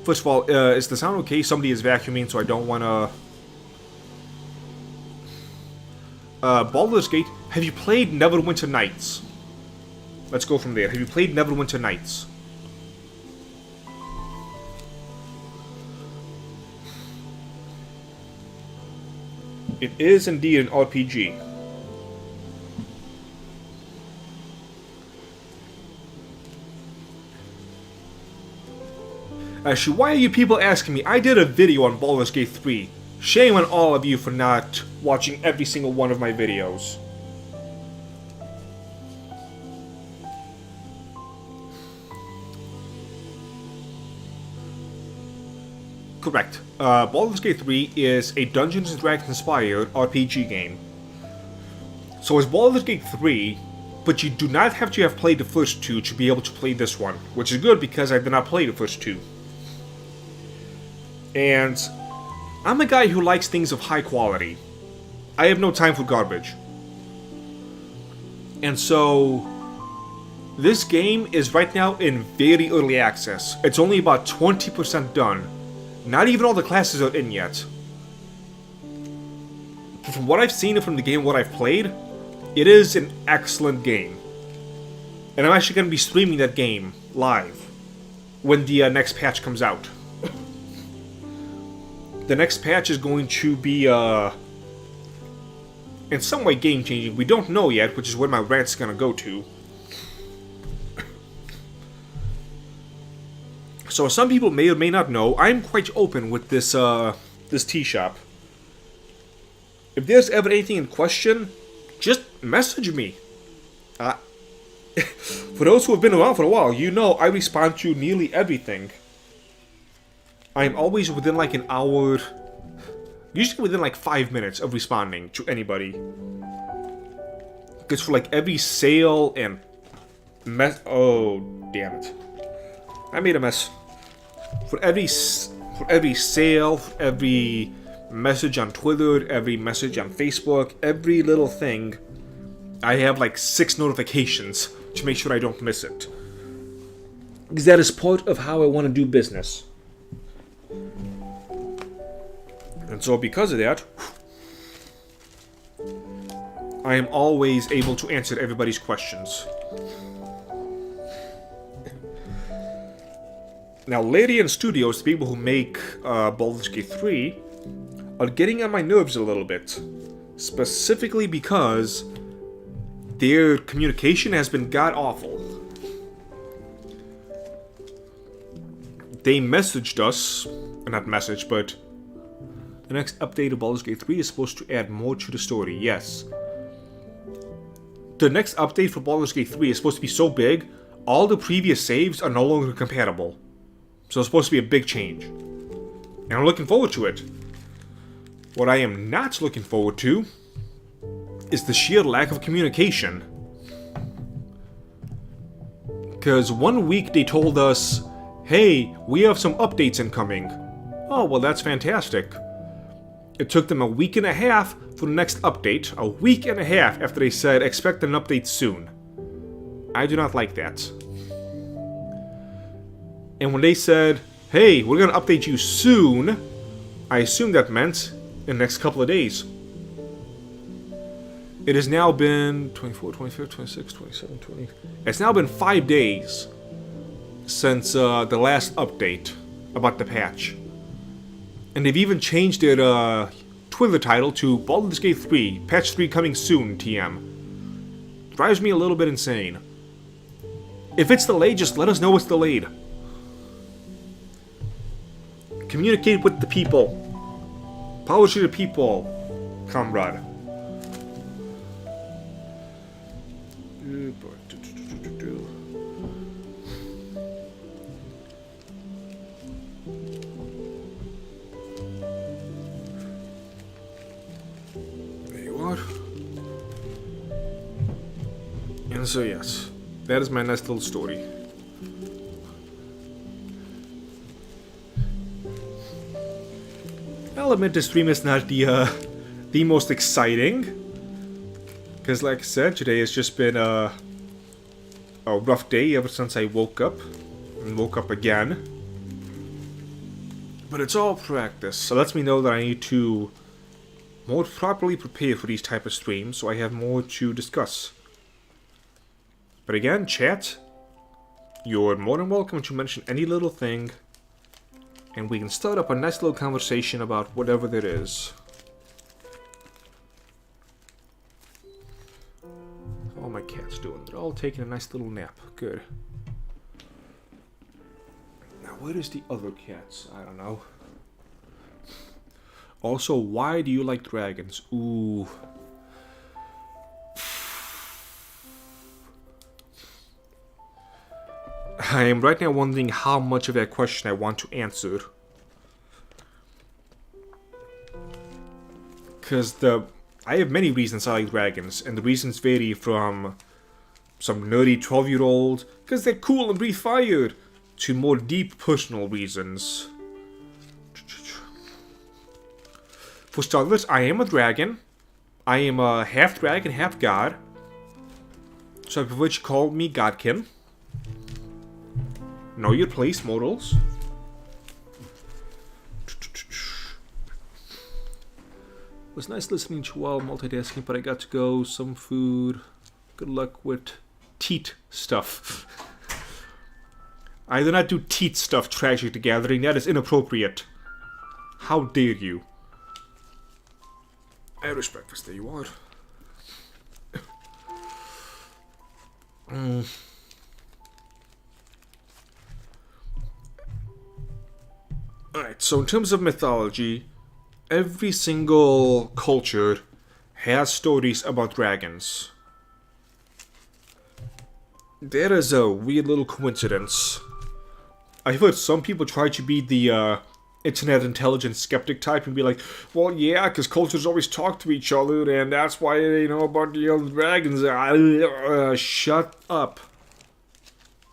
[SPEAKER 1] First of all, is the sound okay? Somebody is vacuuming, so I don't want to... Baldur's Gate, have you played Neverwinter Nights? Let's go from there. Have you played Neverwinter Nights? It is indeed an RPG. Actually, why are you people asking me? I did a video on Baldur's Gate 3. Shame on all of you for not watching every single one of my videos. Correct. Baldur's Gate 3 is a Dungeons & Dragons inspired RPG game. So it's Baldur's Gate 3, but you do not have to have played the first two to be able to play this one, which is good because I did not play the first two. And I'm a guy who likes things of high quality. I have no time for garbage. And so this game is right now in very early access. It's only about 20% done. Not even all the classes are in yet. From what I've seen from the game, what I've played, it is an excellent game. And I'm actually going to be streaming that game live when the next patch comes out. The next patch is going to be, in some way game-changing. We don't know yet, which is where my rant's going to go to. So some people may or may not know, I'm quite open with this this tea shop. If there's ever anything in question, just message me. For those who have been around for a while, you know I respond to nearly everything. I'm always within like an hour Usually within like 5 minutes of responding to anybody. Because for like every sale and oh, damn it. I made a mess. For every sale, for every message on Twitter, every message on Facebook, every little thing, I have like 6 notifications to make sure I don't miss it. Because that is part of how I want to do business. And so because of that, I am always able to answer everybody's questions. Now, Larian Studios, the people who make Baldur's Gate 3, are getting on my nerves a little bit. Specifically because their communication has been god-awful. They messaged us, not messaged, but the next update of Baldur's Gate 3 is supposed to add more to the story, yes. The next update for Baldur's Gate 3 is supposed to be so big, all the previous saves are no longer compatible. So it's supposed to be a big change. And I'm looking forward to it. What I am not looking forward to is the sheer lack of communication. Because one week they told us, hey, we have some updates incoming. Oh, well, that's fantastic. It took them a week and a half for the next update. A week and a half after they said, expect an update soon. I do not like that. And when they said, hey, we're going to update you soon, I assumed that meant in the next couple of days. It has now been 24, 25, 26, 27, 20... It's now been 5 days since the last update about the patch. And they've even changed their Twitter title to Baldur's Gate 3, Patch 3 coming soon, TM. Drives me a little bit insane. If it's delayed, just let us know it's delayed. Communicate with the people. Power to the people, comrade. There you are. And so yes, that is my nice little story. I'll admit the stream is not the most exciting, because like I said, today has just been a rough day ever since I woke up, and woke up again. But it's all practice, so lets me know that I need to more properly prepare for these type of streams, so I have more to discuss. But again, chat, you're more than welcome to mention any little thing, and we can start up a nice little conversation about whatever there is. How are my cats doing? They're all taking a nice little nap. Good. Now, where is the other cats? I don't know. Also, why do you like dragons? Ooh. I am right now wondering how much of that question I want to answer. Because I have many reasons I like dragons, and the reasons vary from some nerdy 12-year-old, because they're cool and breathe fire, to more deep personal reasons. For starters, I am a dragon. I am a half dragon, half god. So I prefer to call me Godkin. Know your place, mortals. It was nice listening to you while multitasking, but I got to go. Some food. Good luck with teat stuff. I do not do teat stuff, Tragic the Gathering. That is inappropriate. How dare you? Irish breakfast, there you are. Alright, so in terms of mythology, every single culture has stories about dragons. There is a weird little coincidence. I've heard some people try to be the internet intelligent skeptic type and be like, well, yeah, because cultures always talk to each other, and that's why they know about the other dragons. Shut up.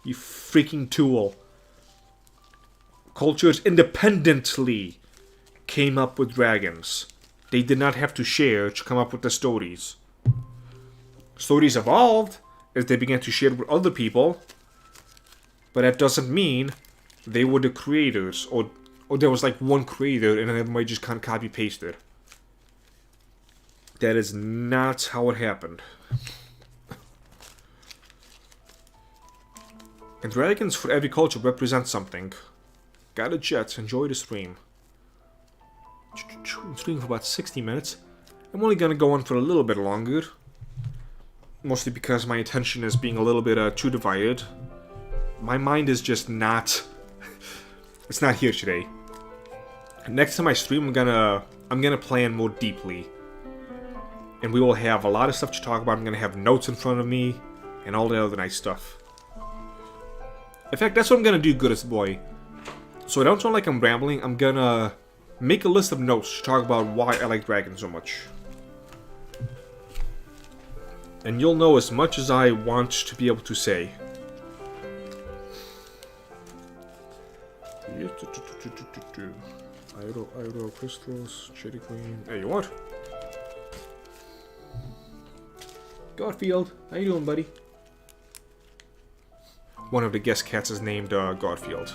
[SPEAKER 1] You freaking tool. Cultures independently came up with dragons. They did not have to share to come up with the stories. Stories evolved as they began to share with other people, but that doesn't mean they were the creators, or there was like one creator and then everybody just kind of copy-pasted. That is not how it happened. And dragons for every culture represent something. Got a jet, enjoy the stream. I'm streaming for about 60 minutes. I'm only gonna go on for a little bit longer. Mostly because my attention is being a little bit too divided. My mind is just not... it's not here today. Next time I stream, I'm gonna plan more deeply. And we will have a lot of stuff to talk about. I'm gonna have notes in front of me. And all the other nice stuff. In fact, that's what I'm gonna do, goodest boy. So I don't sound like I'm rambling. I'm gonna make a list of notes to talk about why I like dragons so much. And you'll know as much as I want to be able to say. Idol, crystals, cherry queen. Hey, you what? Garfield, how you doing, buddy? One of the guest cats is named Garfield.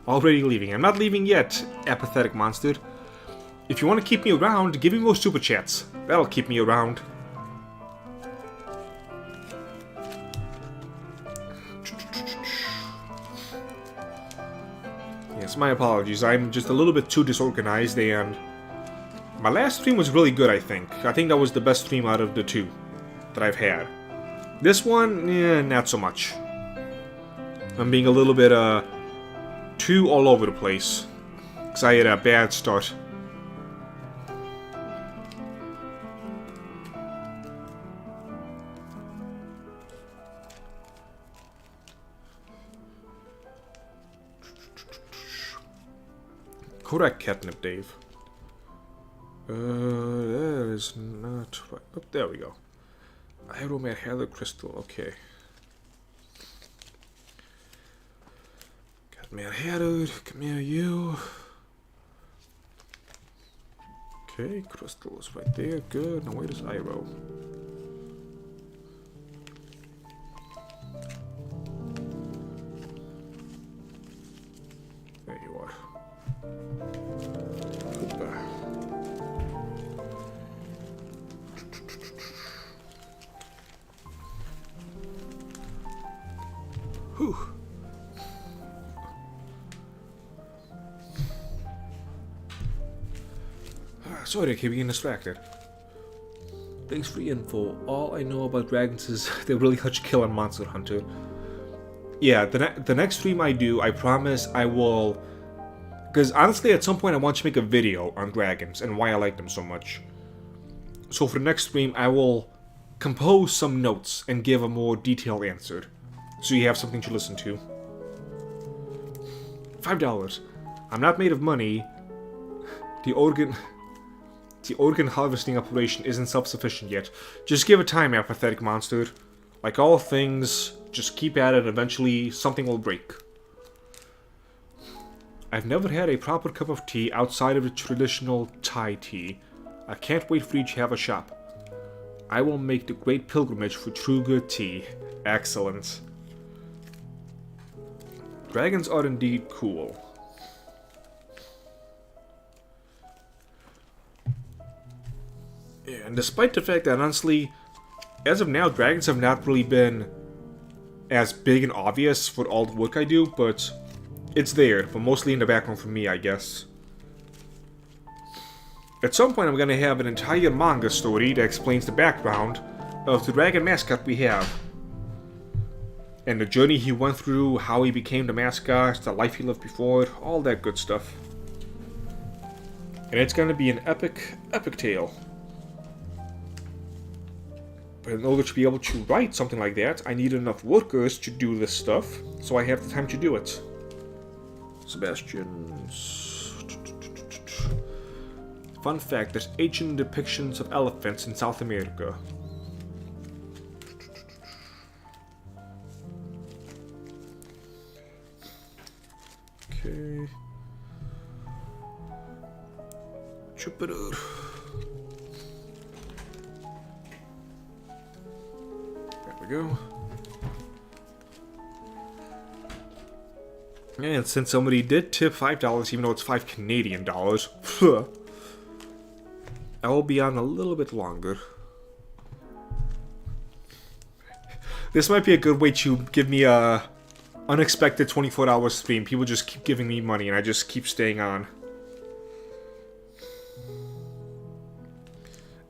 [SPEAKER 1] Already leaving. I'm not leaving yet, apathetic monster. If you want to keep me around, give me more super chats. That'll keep me around. Yes, my apologies. I'm just a little bit too disorganized, and my last stream was really good, I think. I think that was the best stream out of the two that I've had. This one, not so much. I'm being a little bit, too all over the place. Because I had a bad start. Correct, Catnip Dave. That is not right. Oh, there we go. Aeromat Heather Crystal, okay. Catman Heather, come here, you. Okay, crystal is right there, good. Now where is Iroh? There you are. Goodbye. Whew. Sorry, I keep getting distracted. Thanks for the info. All I know about dragons is they're really hard to kill on Monster Hunter. Yeah, the next stream I do, I promise I will... Because honestly, at some point I want to make a video on dragons and why I like them so much. So for the next stream, I will compose some notes and give a more detailed answer. So you have something to listen to. $5. I'm not made of money. The organ harvesting operation isn't self-sufficient yet. Just give it time, apathetic monster. Like all things, just keep at it, eventually something will break. I've never had a proper cup of tea outside of the traditional Thai tea. I can't wait for you to have a shop. I will make the great pilgrimage for true good tea. Excellent. Dragons are indeed cool. Yeah, and despite the fact that honestly, as of now, dragons have not really been as big and obvious for all the work I do, but it's there, but mostly in the background for me, I guess. At some point, I'm gonna have an entire manga story that explains the background of the dragon mascot we have. And the journey he went through, how he became the mascot, the life he lived before, all that good stuff. And it's gonna be an epic, epic tale. But in order to be able to write something like that, I need enough workers to do this stuff, so I have the time to do it. Sebastian's. Fun fact, there's ancient depictions of elephants in South America. Okay. Jupiter. There we go. And since somebody did tip $5, even though it's $5 Canadian dollars, I will be on a little bit longer. This might be a good way to give me a unexpected 24-hour stream. People just keep giving me money and I just keep staying on.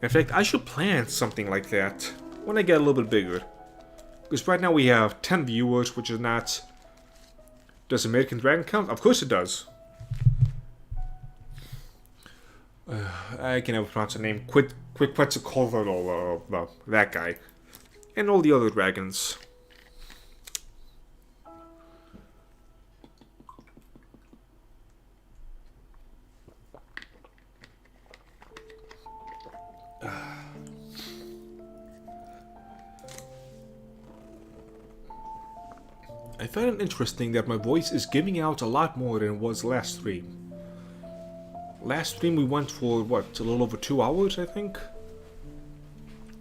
[SPEAKER 1] In fact, I should plan something like that when I get a little bit bigger. Because right now we have 10 viewers, which is not... Does American Dragon count? Of course it does. I can never pronounce the name. Quetzalcoatl, well, that guy. And all the other dragons. I find it interesting that my voice is giving out a lot more than it was last stream. Last stream we went for, what, a little over 2 hours, I think?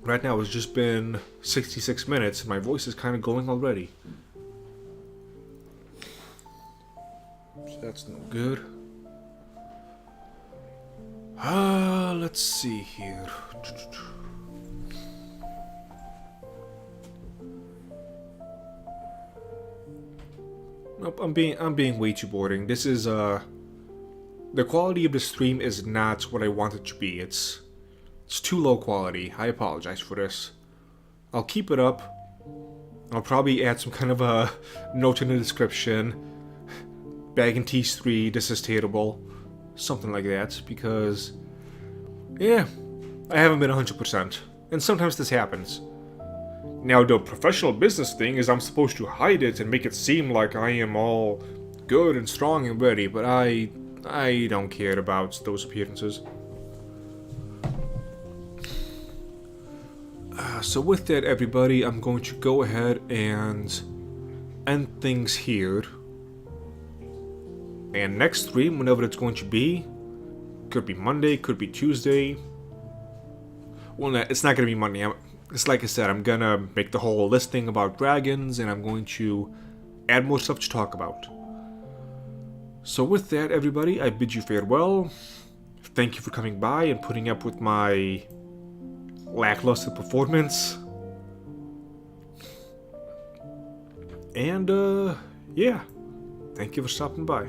[SPEAKER 1] Right now it's just been 66 minutes and my voice is kind of going already. So that's no good. Let's see here. Nope, I'm being way too boring. This is the quality of the stream is not what I want it to be. It's too low quality. I apologize for this. I'll keep it up. I'll probably add some kind of a note in the description. Bag and Tease 3, this is terrible. Something like that, because yeah, I haven't been 100%. And sometimes this happens. Now the professional business thing is I'm supposed to hide it and make it seem like I am all good and strong and ready, but I don't care about those appearances. So with that, everybody, I'm going to go ahead and end things here. And next stream, whenever it's going to be, could be Monday, could be Tuesday. Well, no, it's not going to be Monday. It's like I said, I'm gonna make the whole listing about dragons, and I'm going to add more stuff to talk about. So with that, everybody, I bid you farewell. Thank you for coming by and putting up with my lackluster performance. And, yeah. Thank you for stopping by.